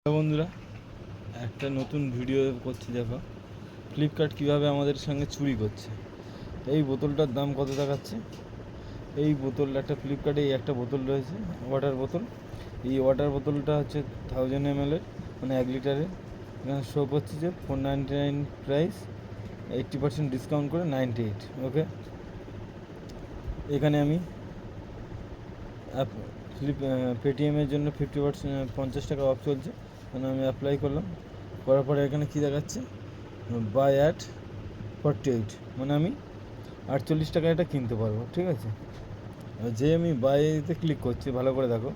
বন্ধুরা, একটা নতুন ভিডিও করছি। দেখো ফ্লিপকার্ট কীভাবে আমাদের সঙ্গে চুরি করছে। এই বোতলটার দাম কত দেখাচ্ছে? এই বোতল একটা ফ্লিপকার্টে এই একটা বোতল রয়েছে, ওয়াটার বোতল। এই ওয়াটার বোতলটা হচ্ছে 1000 ml মানে 1 লিটারের। এখানে শো করছে যে 499 প্রাইস, 80% ডিসকাউন্ট করে 98। ওকে, এখানে আমি পেটিএমের জন্য 50% 50 টাকা অফ চলছে, মানে আমি অ্যাপ্লাই করলাম। করার পরে এখানে কী দেখাচ্ছে, বাই অ্যাট 48, মানে আমি 48 টাকা এটা কিনতে পারবো। ঠিক আছে, যে আমি বাইতে ক্লিক করছি, ভালো করে দেখো,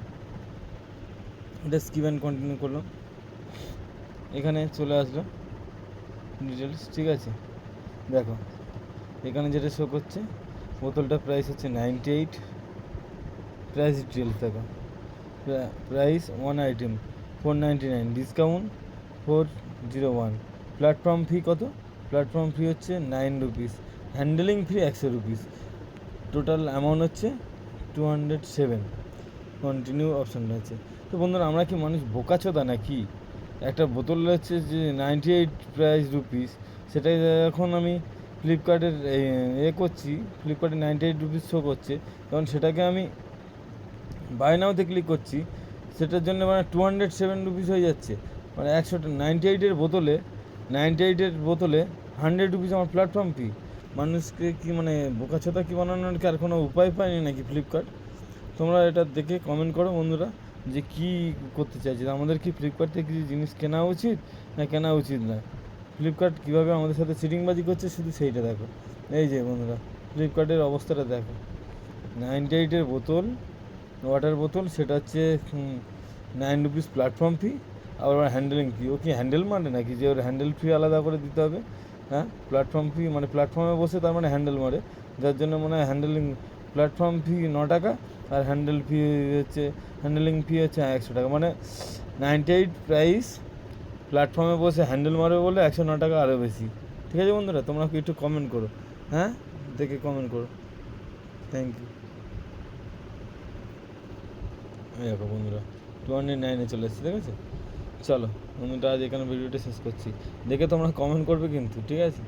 এটা স্কিপ অ্যান্ড কন্টিনিউ করলাম, এখানে চলে আসলো ডিটেলস। ঠিক আছে, দেখো এখানে যেটা শো করছে, বোতলটা প্রাইস হচ্ছে 98, প্রাইস ডিটেলস দেখো, প্রাইস 1 আইটেম 499, ডিসকাউন্ট 401, প্ল্যাটফর্ম ফি কত? প্ল্যাটফর্ম ফি হচ্ছে 9 রুপিস, হ্যান্ডেলিং ফি 100 রুপিস, টোটাল অ্যামাউন্ট হচ্ছে 207। কন্টিনিউ অপশান রয়েছে। তো বন্ধুরা, আমরা কি মানুষ বোকাচোদা নাকি? একটা বোতল হচ্ছে যে 98 প্রাইস রুপিস, সেটাই এখন আমি ফ্লিপকার্টের করছি, ফ্লিপকার্টে 98 রুপিস শো করছে, কারণ সেটাকে আমি বাই নাওতে ক্লিক করছি, সেটার জন্য মানে 207 রুপিস হয়ে যাচ্ছে। মানে 198-এর বোতলে 98-এর বোতলে 100 রুপিস আমার প্ল্যাটফর্ম ফি। মানুষকে কি মানে বোকাচোদা কি বানানোর কি আর কোনো উপায় পায়নি নাকি ফ্লিপকার্ট? তোমরা এটা দেখে কমেন্ট করো বন্ধুরা, যে কী করতে চাইছে। আমাদের কি ফ্লিপকার্ট থেকে কিছু জিনিস কেনা উচিত না কেনা উচিত না? ফ্লিপকার্ট কীভাবে আমাদের সাথে চিটিংবাজি করছে শুধু সেইটা দেখো। এই যে বন্ধুরা, ফ্লিপকার্টের অবস্থাটা দেখো, 98-এর বোতল, ওয়াটার বোতল, সেটা হচ্ছে 9 রুপিস প্ল্যাটফর্ম ফি, আবার হ্যান্ডেলিং ফি। ও কি হ্যান্ডেল মানে নাকি যে ওর হ্যান্ডেল ফি আলাদা করে দিতে হবে? হ্যাঁ, প্ল্যাটফর্ম ফি মানে প্ল্যাটফর্মে বসে তার মানে হ্যান্ডেল মারে, যার জন্য মনে হয় হ্যান্ডেলিং প্ল্যাটফর্ম ফি 9 টাকা, আর হ্যান্ডেলিং ফি হচ্ছে 100 টাকা। মানে 98 প্রাইস, প্ল্যাটফর্মে বসে হ্যান্ডেল মারবে বলে 109 টাকা আরও বেশি। ঠিক আছে বন্ধুরা, তোমরা একটু কমেন্ট করো, হ্যাঁ দেখে কমেন্ট করো। Thank you. দেখো বন্ধুরা, 209-এ চলে এসেছে, ঠিক আছে। চলো বন্ধুরা, আজ এখানে ভিডিওটা শেষ করছি। দেখে তোমরা কমেন্ট করবে কিন্তু, ঠিক আছে।